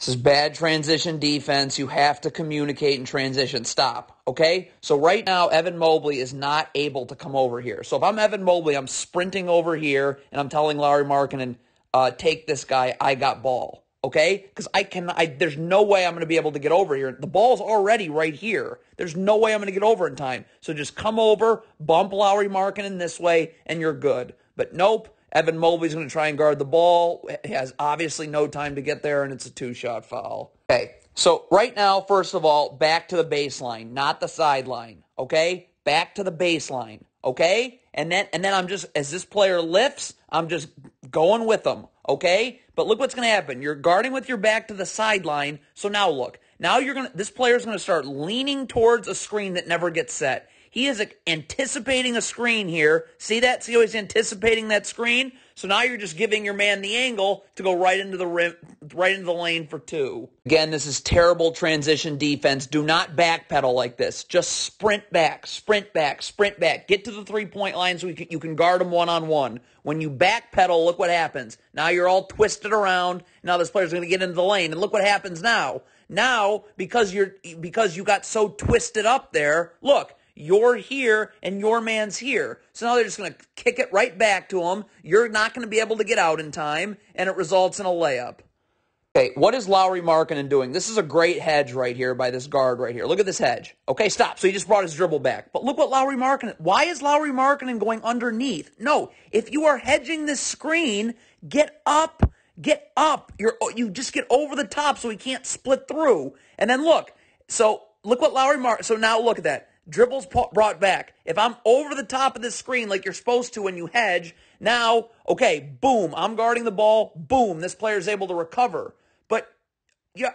This is bad transition defense. You have to communicate in transition. Stop, okay? So right now, Evan Mobley is not able to come over here. So if I'm Evan Mobley, I'm sprinting over here, and I'm telling Lauri Markkanen, take this guy, I got ball, okay? Because there's no way I'm going to be able to get over here. The ball's already right here. There's no way I'm going to get over in time. So just come over, bump Lauri Markkanen this way, and you're good. But nope. Evan Mobley's going to try and guard the ball. He has obviously no time to get there, and it's a two-shot foul. Okay, so right now, first of all, back to the baseline, not the sideline, okay? Back to the baseline, okay? And then I'm just, as this player lifts, I'm just going with him, okay? But look what's going to happen. You're guarding with your back to the sideline, so now look. Now this player's going to start leaning towards a screen that never gets set. He is anticipating a screen here. See that? See how he's anticipating that screen? So now you're just giving your man the angle to go right into the rim, right into the lane for two. Again, this is terrible transition defense. Do not backpedal like this. Just sprint back, sprint back, sprint back. Get to the three-point line so you can guard them one-on-one. When you backpedal, look what happens. Now you're all twisted around. Now this player's going to get into the lane. And look what happens now. Now, because you got so twisted up there, look. You're here, and your man's here. So now they're just going to kick it right back to him. You're not going to be able to get out in time, and it results in a layup. Okay, what is Lauri Markkanen doing? This is a great hedge right here by this guard right here. Look at this hedge. Okay, stop. So he just brought his dribble back. But look what Lauri Markkanen, why is Lauri Markkanen going underneath? No, if you are hedging this screen, get up. Get up. You just get over the top so he can't split through. And then look. So look what Lauri Markkanen, so now look at that. Dribbles brought back. If I'm over the top of this screen like you're supposed to when you hedge, now, okay, boom, I'm guarding the ball, boom, this player's able to recover. But yeah,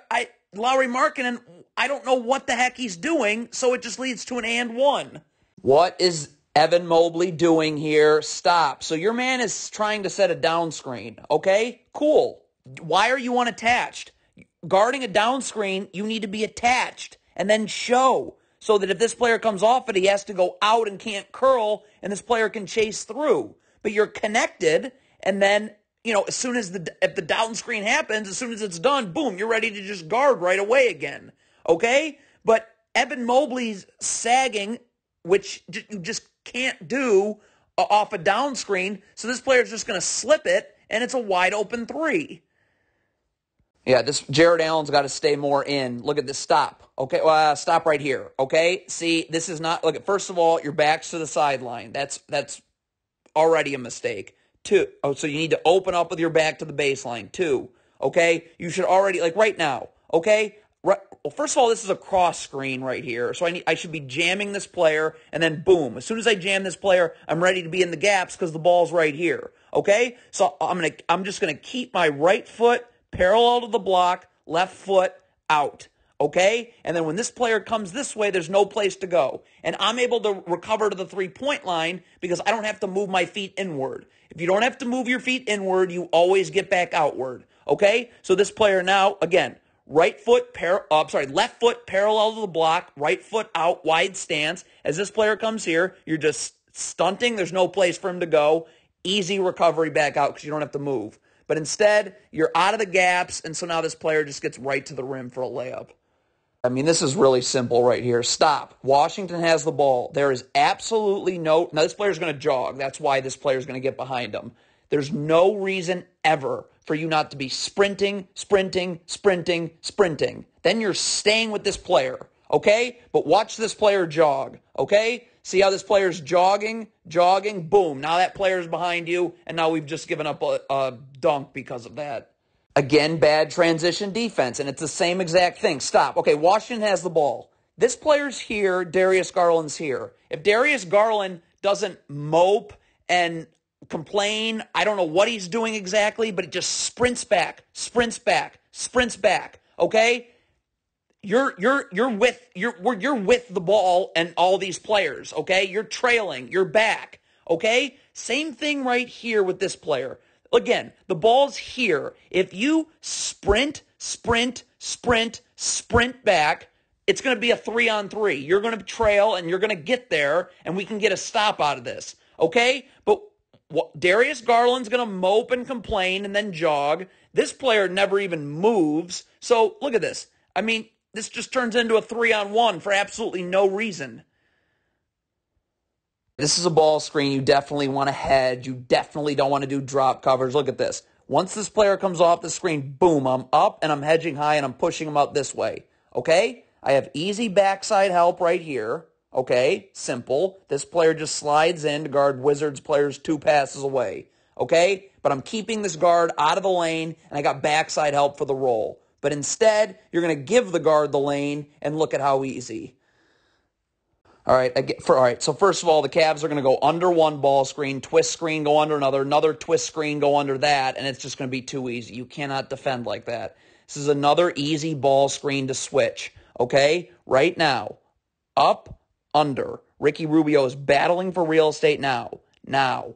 Lauri Markkanen, I don't know what the heck he's doing, so it just leads to an and one. What is Evan Mobley doing here? Stop. So your man is trying to set a down screen, okay? Cool. Why are you unattached? Guarding a down screen, you need to be attached and then show. So that if this player comes off it, he has to go out and can't curl, and this player can chase through. But you're connected, and then, as soon as if the down screen happens, as soon as it's done, boom, you're ready to just guard right away again. Okay? But Evan Mobley's sagging, which you just can't do off a down screen, so this player's just going to slip it, and it's a wide open three. Yeah, this Jared Allen's got to stay more in. Look at this. Stop. Okay, stop right here. Okay, see, this is not. Look, first of all, your back's to the sideline. That's already a mistake. So you need to open up with your back to the baseline. 2, okay, you should already right now. Okay, well, first of all, this is a cross screen right here, so I should be jamming this player, and then boom, as soon as I jam this player, I'm ready to be in the gaps because the ball's right here. Okay, so I'm just gonna keep my right foot parallel to the block, left foot out, okay? And then when this player comes this way, there's no place to go. And I'm able to recover to the three-point line because I don't have to move my feet inward. If you don't have to move your feet inward, you always get back outward, okay? So this player now, again, left foot parallel to the block, right foot out, wide stance. As this player comes here, you're just stunting. There's no place for him to go. Easy recovery back out because you don't have to move. But instead, you're out of the gaps, and so now this player just gets right to the rim for a layup. I mean, this is really simple right here. Stop. Washington has the ball. There is absolutely no... Now, this player's going to jog. That's why this player's going to get behind him. There's no reason ever for you not to be sprinting, sprinting, sprinting, sprinting. Then you're staying with this player, okay? But watch this player jog, okay? See how this player's jogging, boom. Now that player's behind you, and now we've just given up a dunk because of that. Again, bad transition defense, and it's the same exact thing. Stop. Okay, Washington has the ball. This player's here, Darius Garland's here. If Darius Garland doesn't mope and complain, I don't know what he's doing exactly, but it just sprints back, okay? You're with the ball and all these players, okay? You're trailing, you're back, okay? Same thing right here with this player. Again, the ball's here. If you sprint back, it's going to be a 3-on-3. You're going to trail and you're going to get there, and we can get a stop out of this, okay? But Darius Garland's going to mope and complain and then jog. This player never even moves. So look at this. I mean, this just turns into a 3-on-1 for absolutely no reason. This is a ball screen. You definitely want to hedge. You definitely don't want to do drop coverage. Look at this. Once this player comes off the screen, boom, I'm up and I'm hedging high and I'm pushing him out this way. Okay? I have easy backside help right here. Okay? Simple. This player just slides in to guard Wizards players 2 passes away. Okay? But I'm keeping this guard out of the lane and I got backside help for the roll. But instead, you're going to give the guard the lane and look at how easy. All right, so first of all, the Cavs are going to go under one ball screen, twist screen, go under another twist screen, go under that, and it's just going to be too easy. You cannot defend like that. This is another easy ball screen to switch, okay? Right now, up, under. Ricky Rubio is battling for real estate now. Then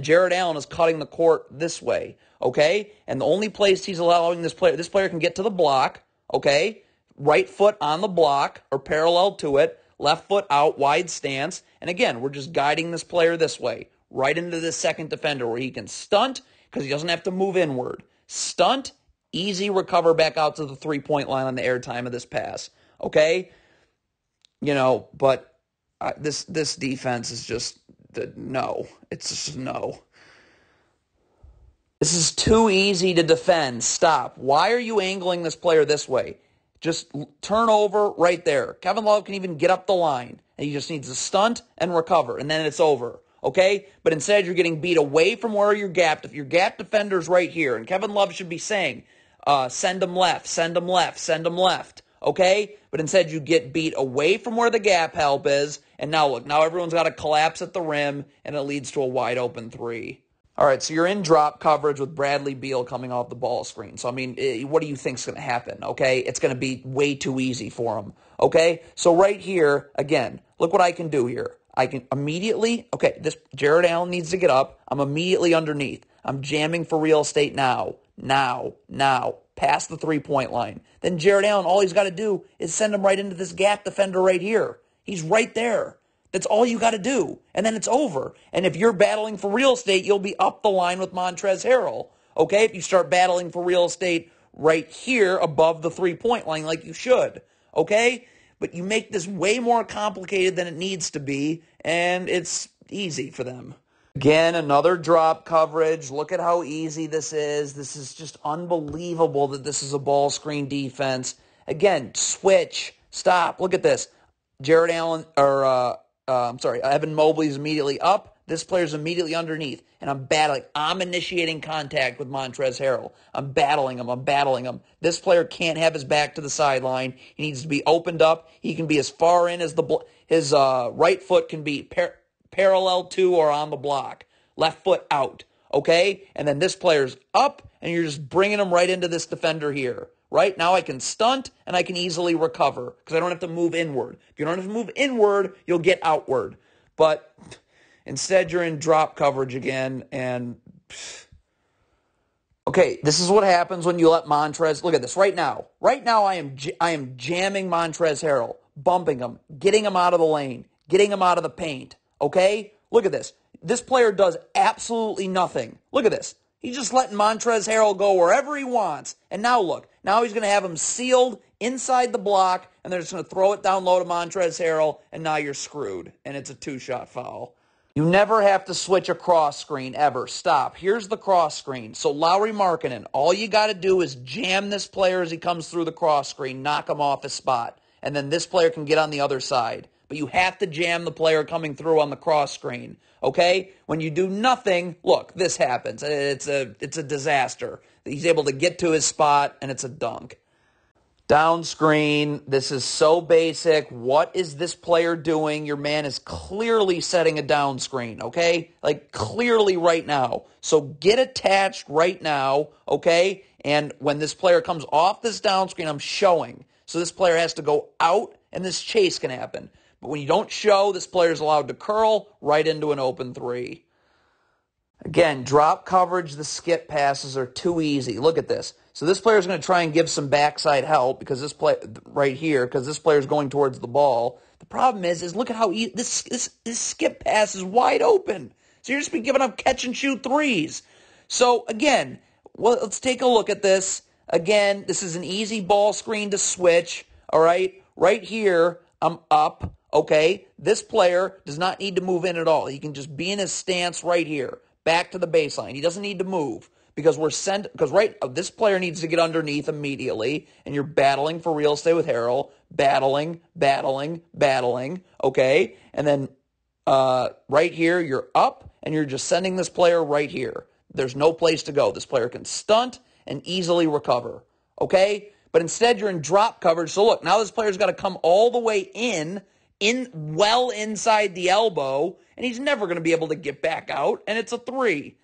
Jared Allen is cutting the court this way, okay? And the only place he's allowing this player can get to the block, okay? Right foot on the block or parallel to it, left foot out, wide stance. And again, we're just guiding this player this way, right into the second defender where he can stunt because he doesn't have to move inward. Stunt, easy recover back out to the three-point line on the airtime of this pass. Okay? But this defense is just no. It's just no. This is too easy to defend. Stop. Why are you angling this player this way? Just turn over right there. Kevin Love can even get up the line. And he just needs to stunt and recover, and then it's over. Okay? But instead, you're getting beat away from where you're gapped. If your gap defender's right here, and Kevin Love should be saying, send him left, send him left, send him left. Okay? But instead, you get beat away from where the gap help is. And now look, now everyone's got to collapse at the rim, and it leads to a wide open three. All right, so you're in drop coverage with Bradley Beal coming off the ball screen. So, I mean, what do you think's going to happen, okay? It's going to be way too easy for him, okay? So right here, again, look what I can do here. I can immediately, this Jared Allen needs to get up. I'm immediately underneath. I'm jamming for real estate now, past the three-point line. Then Jared Allen, all he's got to do is send him right into this gap defender right here. He's right there. That's all you got to do, and then it's over. And if you're battling for real estate, you'll be up the line with Montrezl Harrell, okay? If you start battling for real estate right here above the three-point line like you should, okay? But you make this way more complicated than it needs to be, and it's easy for them. Again, another drop coverage. Look at how easy this is. This is just unbelievable that this is a ball screen defense. Again, switch, stop. Look at this. Jared Allen, Evan Mobley's immediately up. This player's immediately underneath. And I'm battling. I'm initiating contact with Montrezl Harrell. I'm battling him. This player can't have his back to the sideline. He needs to be opened up. He can be as far in as his right foot can be parallel to or on the block. Left foot out. Okay? And then this player's up, and you're just bringing him right into this defender here. Right? Now I can stunt, and I can easily recover because I don't have to move inward. If you don't have to move inward, you'll get outward. But instead, you're in drop coverage again, and okay, this is what happens when you let Montrezl. Look at this right now. Right now, I am jamming Montrezl Harrell, bumping him, getting him out of the lane, getting him out of the paint. Okay, look at this. This player does absolutely nothing. Look at this. He's just letting Montrezl Harrell go wherever he wants. And now look, now he's going to have him sealed inside the block, and they're just going to throw it down low to Montrezl Harrell, and now you're screwed. And it's a 2-shot foul. You never have to switch a cross screen, ever. Stop. Here's the cross screen. So Lauri Markkanen, all you got to do is jam this player as he comes through the cross screen, knock him off his spot, and then this player can get on the other side. But you have to jam the player coming through on the cross screen. Okay? When you do nothing, look, this happens. It's a disaster. He's able to get to his spot, and it's a dunk. Down screen. This is so basic. What is this player doing? Your man is clearly setting a down screen, okay? Like, clearly right now. So get attached right now, okay? And when this player comes off this down screen, I'm showing. So this player has to go out, and this chase can happen. But when you don't show, this player is allowed to curl right into an open three. Again, drop coverage, the skip passes are too easy. Look at this. So this player is going to try and give some backside help because this play right here, because this player is going towards the ball. The problem is look at how this skip pass is wide open. So you're just be giving up catch and shoot threes. So again, well, let's take a look at this. Again, this is an easy ball screen to switch, all right? Right here, I'm up, okay? This player does not need to move in at all. He can just be in his stance right here, back to the baseline. He doesn't need to move because this player needs to get underneath immediately, and you're battling for real estate with Harrell, battling, okay? And then right here, you're up, and you're just sending this player right here. There's no place to go. This player can stunt and easily recover, okay? But instead, you're in drop coverage. So look, now this player's got to come all the way in well inside the elbow, and he's never going to be able to get back out, and it's a 3.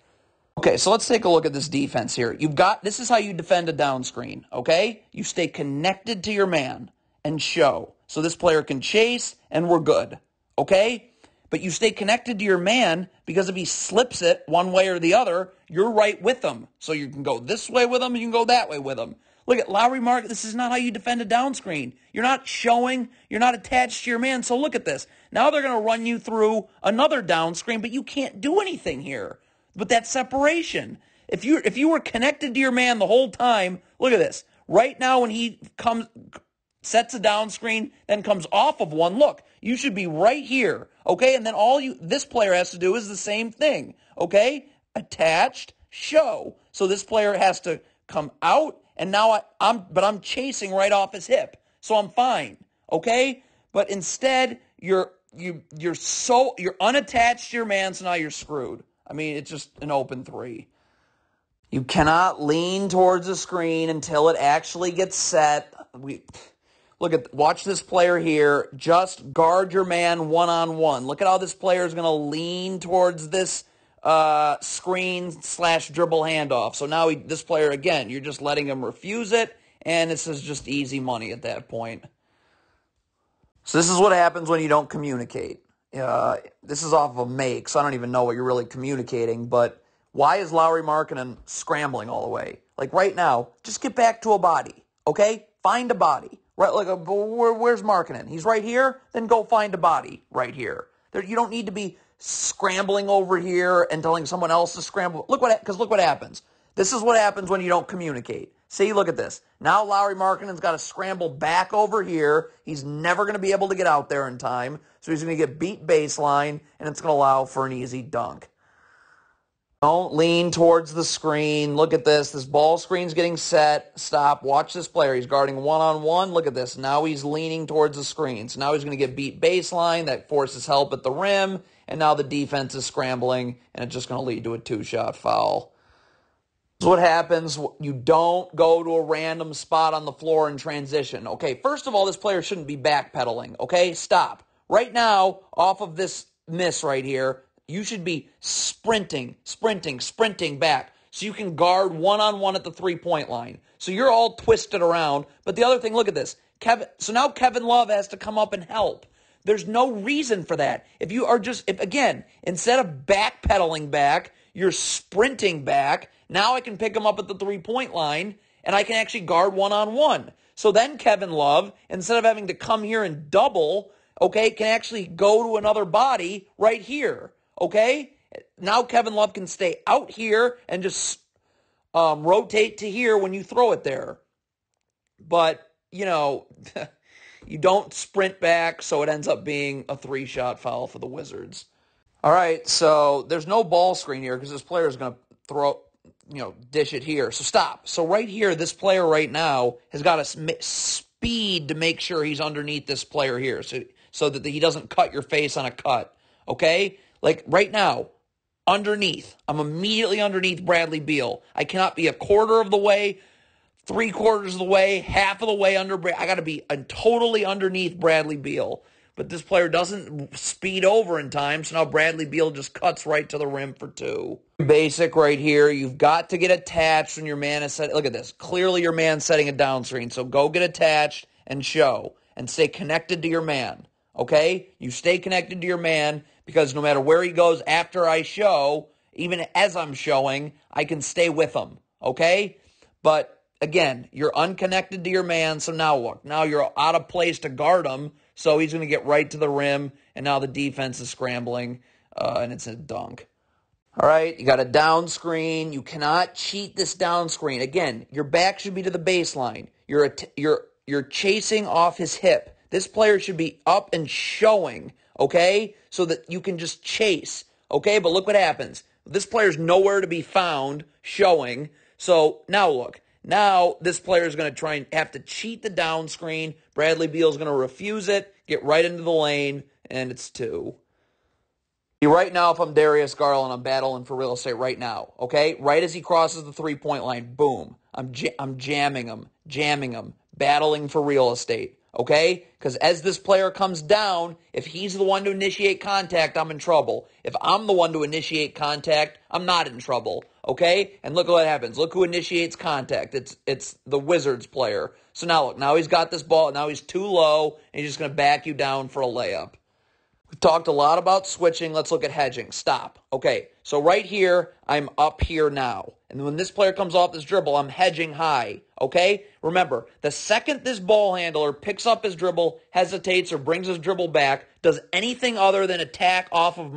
Okay, so let's take a look at this defense here. This is how you defend a down screen, okay? You stay connected to your man and show. So this player can chase, and we're good, okay? But you stay connected to your man because if he slips it one way or the other, you're right with him. So you can go this way with him, you can go that way with him. Look at Lowry Mark. This is not how you defend a down screen. You're not showing. You're not attached to your man. So look at this. Now they're going to run you through another down screen, but you can't do anything here. But that separation. If you were connected to your man the whole time, look at this. Right now when he sets a down screen, then comes off of one, look, you should be right here, okay? And then this player has to do is the same thing, okay? Attached, show. So this player has to come out, and now I'm chasing right off his hip, so I'm fine, okay? But instead, you're unattached to your man, so now you're screwed. I mean, it's just an open 3. You cannot lean towards the screen until it actually gets set. Watch this player here. Just guard your man one-on-one. Look at how this player is going to lean towards this screen/dribble handoff. So now this player, again, you're just letting him refuse it, and this is just easy money at that point. So this is what happens when you don't communicate. This is off of a make, so I don't even know what you're really communicating, but why is Lowry Markkanen scrambling all the way? Like right now, just get back to a body, okay? Find a body. Right, where's Markkanen? He's right here? Then go find a body right here. You don't need to be scrambling over here and telling someone else to scramble. Look what happens. This is what happens when you don't communicate. See, look at this. Now Lowry Markkanen's got to scramble back over here. He's never going to be able to get out there in time, so he's going to get beat baseline, and it's going to allow for an easy dunk. Don't lean towards the screen. Look at this. This ball screen's getting set. Stop. Watch this player. He's guarding one-on-one. Look at this. Now he's leaning towards the screen. So now he's going to get beat baseline. That forces help at the rim. And now the defense is scrambling, and it's just going to lead to a 2-shot foul. This is what happens. You don't go to a random spot on the floor in transition. Okay, first of all, this player shouldn't be backpedaling. Okay, stop. Right now, off of this miss right here, you should be sprinting back so you can guard one-on-one at the three-point line. So you're all twisted around. But the other thing, look at this. So now Kevin Love has to come up and help. There's no reason for that. Again, instead of backpedaling back, you're sprinting back. Now I can pick him up at the three-point line, and I can actually guard one-on-one. So then Kevin Love, instead of having to come here and double, okay, can actually go to another body right here. Okay? Now Kevin Love can stay out here and just rotate to here when you throw it there. But, you don't sprint back, so it ends up being a 3-shot foul for the Wizards. All right, so there's no ball screen here because this player is going to dish it here. So stop. So right here, this player right now has got to speed to make sure he's underneath this player here so that he doesn't cut your face on a cut. Okay? Like right now, underneath. I'm immediately underneath Bradley Beal. I cannot be a quarter of the way, 3/4 of the way, half of the way under. I got to be totally underneath Bradley Beal. But this player doesn't speed over in time, so now Bradley Beal just cuts right to the rim for 2. Basic right here. You've got to get attached when your man is set. Look at this. Clearly your man's setting a down screen, so go get attached and show and stay connected to your man. Okay? You stay connected to your man because no matter where he goes after I show, even as I'm showing, I can stay with him. Okay? But again, you're unconnected to your man, so now what? Now you're out of place to guard him, so he's going to get right to the rim, and now the defense is scrambling, and it's a dunk. All right, you got a down screen. You cannot cheat this down screen. Again, your back should be to the baseline. You're chasing off his hip. This player should be up and showing, okay? So that you can just chase, okay? But look what happens. This player's nowhere to be found showing. So now look. Now this player is going to try and have to cheat the down screen. Bradley Beal's going to refuse it, get right into the lane, and it's 2. Right now, if I'm Darius Garland, I'm battling for real estate right now, okay? Right as he crosses the three-point line, boom. I'm jamming him, battling for real estate, okay? Because as this player comes down, if he's the one to initiate contact, I'm in trouble. If I'm the one to initiate contact, I'm not in trouble, okay? And look what happens. Look who initiates contact. It's the Wizards player. So now look, now he's got this ball. Now he's too low, and he's just going to back you down for a layup. We've talked a lot about switching. Let's look at hedging. Stop. Okay, so right here, I'm up here now. And when this player comes off this dribble, I'm hedging high. Okay? Remember, the second this ball handler picks up his dribble, hesitates, or brings his dribble back, does anything other than attack off of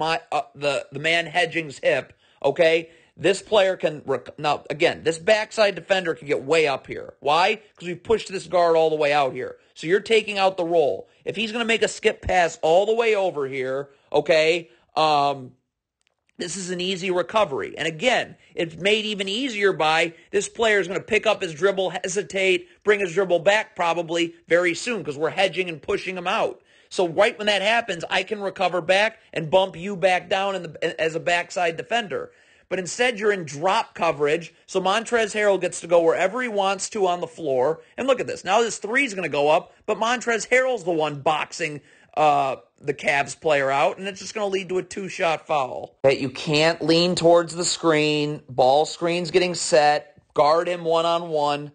the man hedging's hip, okay, this player can, now again, this backside defender can get way up here. Why? Because we pushed this guard all the way out here. So you're taking out the roll. If he's going to make a skip pass all the way over here, okay, this is an easy recovery. And again, it's made even easier by this player is going to pick up his dribble, hesitate, bring his dribble back probably very soon because we're hedging and pushing him out. So right when that happens, I can recover back and bump you back down as a backside defender. But instead, you're in drop coverage, so Montrezl Harrell gets to go wherever he wants to on the floor. And look at this. Now this 3 is going to go up, but Montrezl Harrell's the one boxing the Cavs player out, and it's just going to lead to a 2-shot foul. Okay, you can't lean towards the screen. Ball screen's getting set. Guard him one-on-one.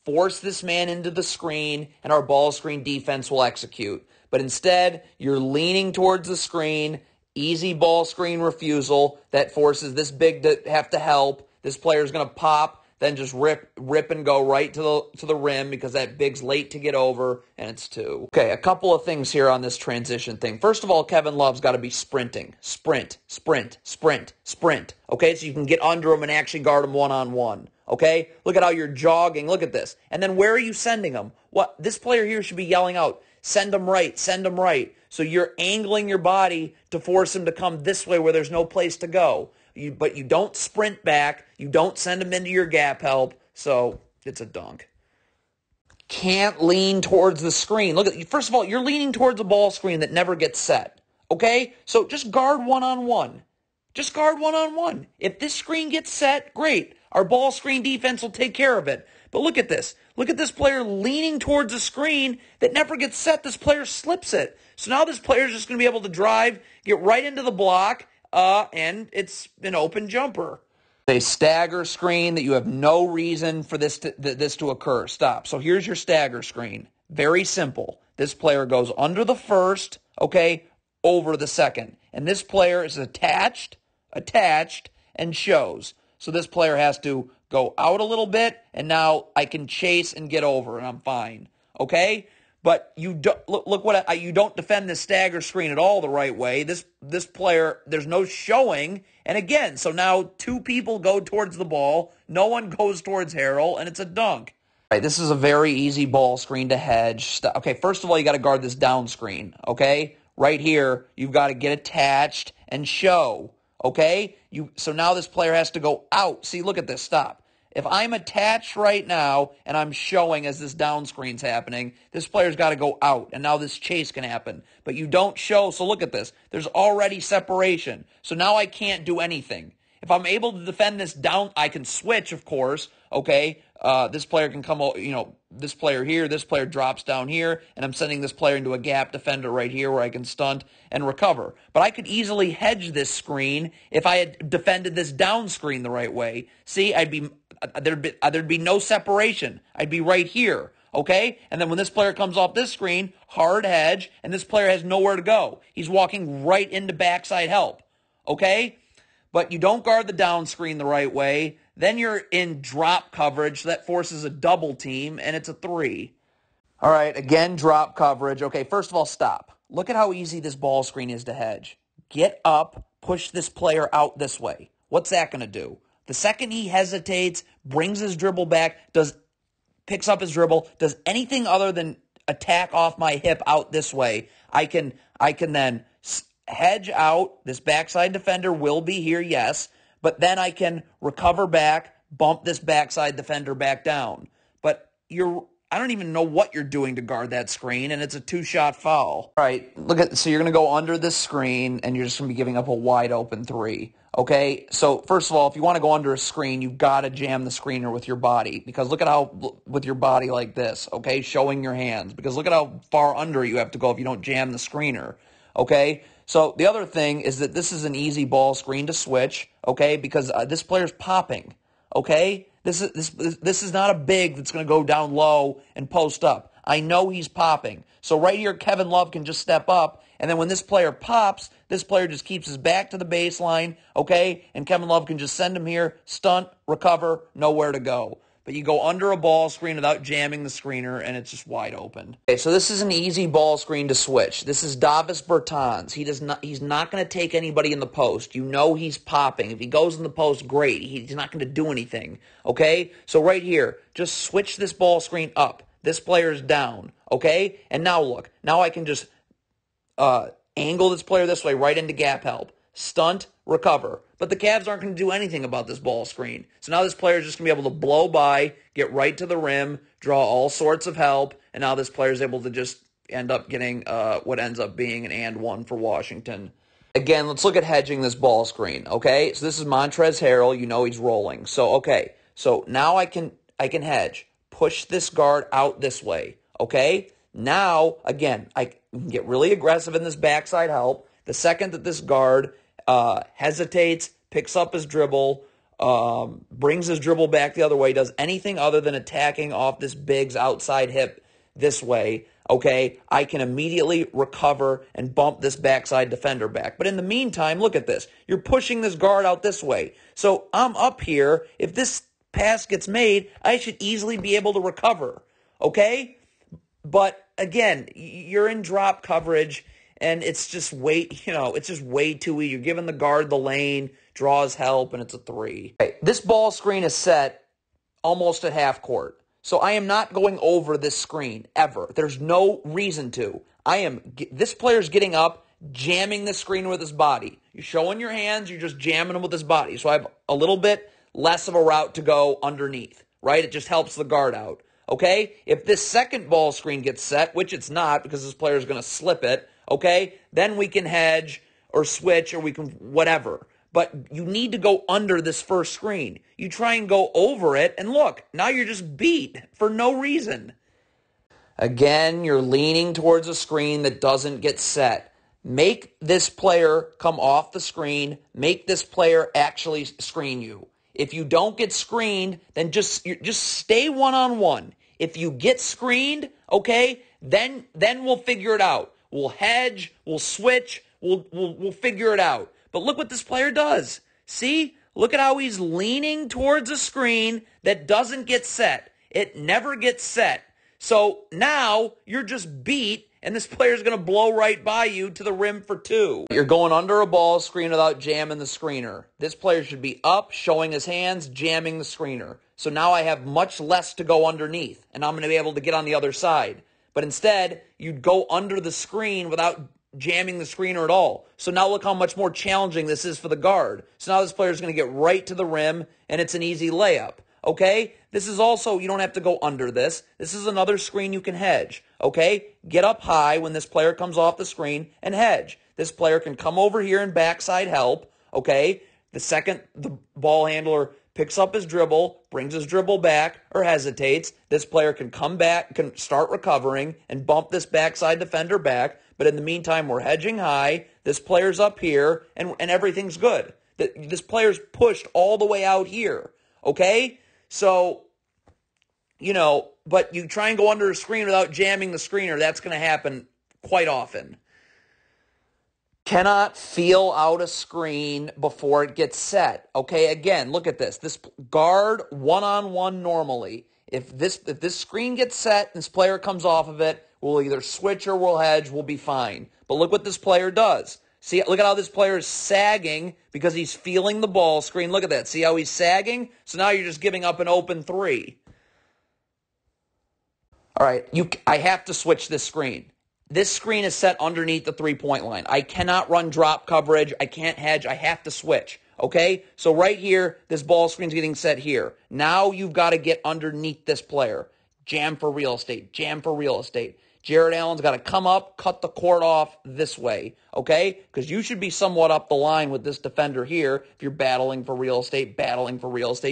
Force this man into the screen, and our ball screen defense will execute. But instead, you're leaning towards the screen. Easy ball screen refusal that forces this big to have to help. This player's going to pop, then just rip and go right to the rim because that big's late to get over, and it's 2. Okay, a couple of things here on this transition thing. First of all, Kevin Love's got to be sprinting. Sprint. Okay, so you can get under him and actually guard him one-on-one. Okay, look at how you're jogging. Look at this. And then where are you sending him? What? This player here should be yelling out, send him right, send him right. So you're angling your body to force him to come this way where there's no place to go. But you don't sprint back. You don't send him into your gap help. So it's a dunk. Can't lean towards the screen. Look at, first of all, you're leaning towards a ball screen that never gets set. Okay? So just guard one-on-one. Just guard one-on-one. If this screen gets set, great. Our ball screen defense will take care of it. But look at this. Look at this player leaning towards a screen that never gets set. This player slips it. So now this player is just going to be able to drive, get right into the block, and it's an open jumper. A stagger screen that you have no reason for this to occur. Stop. So here's your stagger screen. Very simple. This player goes under the first, okay, over the second. And this player is attached, and shows. So this player has to go out a little bit, and now I can chase and get over, and I'm fine. Okay? But you don't look what you don't defend this stagger screen at all the right way. This player, there's no showing, and again, so now 2 people go towards the ball, no one goes towards Harrell, and it's a dunk. All right, this is a very easy ball screen to hedge. Okay, first of all, you got to guard this down screen. Okay, right here, you've got to get attached and show. Okay, so now this player has to go out. See, look at this. Stop. If I'm attached right now and I'm showing as this down screen's happening, this player's got to go out, and now this chase can happen. But you don't show, so look at this. There's already separation. So now I can't do anything. If I'm able to defend this down, I can switch, of course, okay? This player can come, this player here, this player drops down here, and I'm sending this player into a gap defender right here where I can stunt and recover. But I could easily hedge this screen if I had defended this down screen the right way. See, there'd be no separation. I'd be right here, okay? And then when this player comes off this screen, hard hedge, and this player has nowhere to go. He's walking right into backside help, okay? But you don't guard the down screen the right way. Then you're in drop coverage. So that forces a double team, and it's a 3. All right, again, drop coverage. Okay, first of all, stop. Look at how easy this ball screen is to hedge. Get up, push this player out this way. What's that going to do? The second he hesitates, brings his dribble back, picks up his dribble, does anything other than attack off my hip out this way, I can then hedge out. This backside defender will be here, yes, but then I can recover back, bump this backside defender back down. But I don't even know what you're doing to guard that screen, and it's a 2-shot foul. All right, so you're going to go under this screen, and you're just going to be giving up a wide open 3. Okay, so first of all, if you want to go under a screen, you've got to jam the screener with your body, because look at how, with your body like this, okay, showing your hands, because look at how far under you have to go if you don't jam the screener, okay? So the other thing is that this is an easy ball screen to switch, okay, because this player's popping, okay? This is not a big that's going to go down low and post up. I know he's popping. So right here, Kevin Love can just step up, and then when this player pops, this player just keeps his back to the baseline, okay? And Kevin Love can just send him here, stunt, recover, nowhere to go. But you go under a ball screen without jamming the screener, and it's just wide open. Okay, so this is an easy ball screen to switch. This is Davis Bertans. He's not going to take anybody in the post. You know he's popping. If he goes in the post, great. He's not going to do anything, okay? So right here, just switch this ball screen up. This player's down, okay? And now look. Now I can just angle this player this way right into gap help. Stunt, recover. But the Cavs aren't going to do anything about this ball screen. So now this player is just going to be able to blow by, get right to the rim, draw all sorts of help, and now this player is able to just end up getting what ends up being an and one for Washington. Again, let's look at hedging this ball screen, okay? So this is Montrezl Harrell. You know he's rolling. So, okay. So now I can hedge. Push this guard out this way, okay? Now, again, I can get really aggressive in this backside help. The second that this guard hesitates, picks up his dribble, brings his dribble back the other way, does anything other than attacking off this big's outside hip this way, okay, I can immediately recover and bump this backside defender back. But in the meantime, look at this. You're pushing this guard out this way. So I'm up here. If this pass gets made, I should easily be able to recover, okay? But again, you're in drop coverage, and it's just way too easy. You're giving the guard the lane, draws help, and it's a 3. Okay, this ball screen is set almost at half court. So I am not going over this screen ever. There's no reason to. This player's getting up, jamming the screen with his body. You're showing your hands, you're just jamming them with his body. So I have a little bit less of a route to go underneath, right? It just helps the guard out. Okay? If this second ball screen gets set, which it's not because this player is going to slip it, okay, then we can hedge or switch or we can whatever. But you need to go under this first screen. You try and go over it, and look, now you're just beat for no reason. Again, you're leaning towards a screen that doesn't get set. Make this player come off the screen. Make this player actually screen you. If you don't get screened, then just stay one-on-one. If you get screened, okay, then we'll figure it out. We'll hedge, we'll switch, we'll figure it out. But look what this player does. See? Look at how he's leaning towards a screen that doesn't get set. It never gets set. So now you're just beat, and this player's going to blow right by you to the rim for 2. You're going under a ball screen without jamming the screener. This player should be up, showing his hands, jamming the screener. So now I have much less to go underneath, and I'm going to be able to get on the other side. But instead, you'd go under the screen without jamming the screener at all. So now look how much more challenging this is for the guard. So now this player is going to get right to the rim, and it's an easy layup. Okay? This is also, you don't have to go under this. This is another screen you can hedge. Okay? Get up high when this player comes off the screen and hedge. This player can come over here and backside help. Okay? The second the ball handler picks up his dribble, brings his dribble back, or hesitates, this player can come back, can start recovering, and bump this backside defender back. But in the meantime, we're hedging high. This player's up here, and everything's good. This player's pushed all the way out here. Okay? So, but you try and go under a screen without jamming the screener. That's going to happen quite often. Cannot feel out a screen before it gets set. Okay, again, look at this. This guard one-on-one normally. If this screen gets set and this player comes off of it, we'll either switch or we'll hedge. We'll be fine. But look what this player does. See, look at how this player is sagging because he's feeling the ball screen. Look at that. See how he's sagging? So now you're just giving up an open three. All right, I have to switch this screen. This screen is set underneath the three-point line. I cannot run drop coverage. I can't hedge. I have to switch. Okay? So right here, this ball screen's getting set here. Now you've got to get underneath this player. Jam for real estate. Jam for real estate. Jared Allen's got to come up, cut the court off this way. Okay? Because you should be somewhat up the line with this defender here. If you're battling for real estate,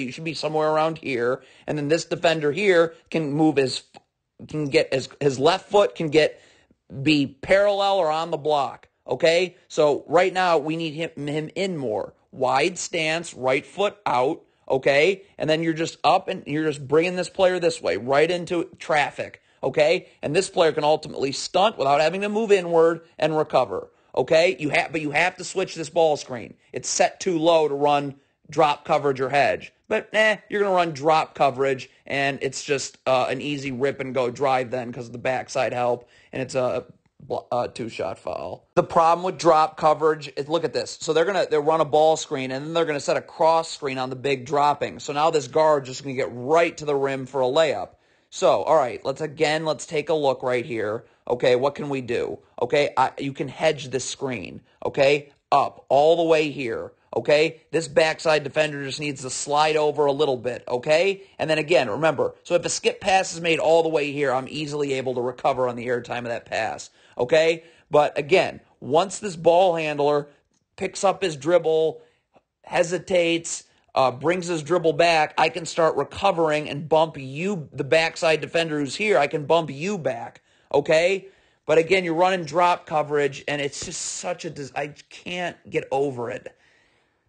you should be somewhere around here. And then this defender here can move his left foot can be parallel or on the block, okay? So right now we need him in more. Wide stance, right foot out, okay? And then you're just up and you're just bringing this player this way, right into traffic, okay? And this player can ultimately stunt without having to move inward and recover, okay? But you have to switch this ball screen. It's set too low to run drop coverage or hedge. But you're going to run drop coverage, and it's just an easy rip and go drive then because of the backside help, and it's a two-shot foul. The problem with drop coverage is, look at this. So they'll run a ball screen, and then they're going to set a cross screen on the big dropping. So now this guard's just going to get right to the rim for a layup. So, all right, let's take a look right here. Okay, what can we do? Okay, you can hedge this screen. Okay, up all the way here. Okay, this backside defender just needs to slide over a little bit, okay? And then again, remember, so if a skip pass is made all the way here, I'm easily able to recover on the airtime of that pass, okay? But again, once this ball handler picks up his dribble, hesitates, brings his dribble back, I can start recovering and bump you, the backside defender who's here, I can bump you back, okay? But again, you're running drop coverage, and it's just I can't get over it.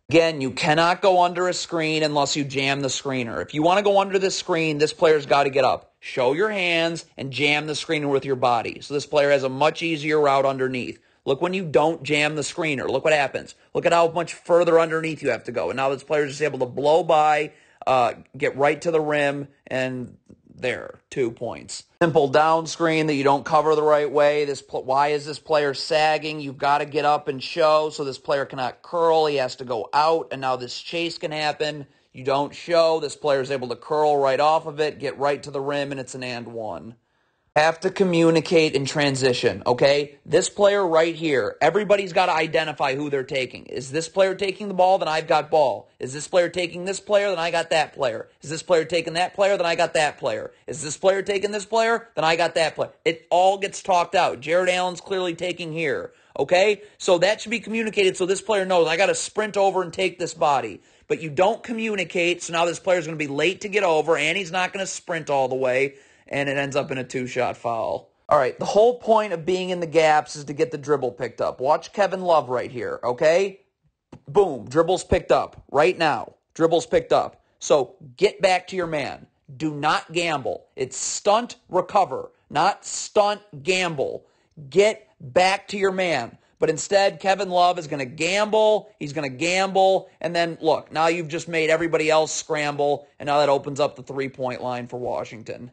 Again, you cannot go under a screen unless you jam the screener. If you want to go under the screen, this player's got to get up. Show your hands and jam the screener with your body. So this player has a much easier route underneath. Look when you don't jam the screener. Look what happens. Look at how much further underneath you have to go. And now this player is just able to blow by, get right to the rim, and there, 2 points. Simple down screen that you don't cover the right way. Why is this player sagging? You've got to get up and show, so this player cannot curl. He has to go out, and now this chase can happen. You don't show. This player is able to curl right off of it, get right to the rim, and it's an and one. Have to communicate in transition, okay? This player right here, everybody's got to identify who they're taking. Is this player taking the ball? Then I've got ball. Is this player taking this player? Then I got that player. Is this player taking that player? Then I got that player. Is this player taking this player? Then I got that player. It all gets talked out. Jared Allen's clearly taking here, okay? So that should be communicated so this player knows I got to sprint over and take this body. But you don't communicate, so now this player's going to be late to get over, and he's not going to sprint all the way, and it ends up in a two-shot foul. All right, the whole point of being in the gaps is to get the dribble picked up. Watch Kevin Love right here, okay? Boom, dribble's picked up right now. Dribble's picked up. So get back to your man. Do not gamble. It's stunt, recover, not stunt, gamble. Get back to your man. But instead, Kevin Love is going to gamble. He's going to gamble. And then, look, now you've just made everybody else scramble, and now that opens up the three-point line for Washington.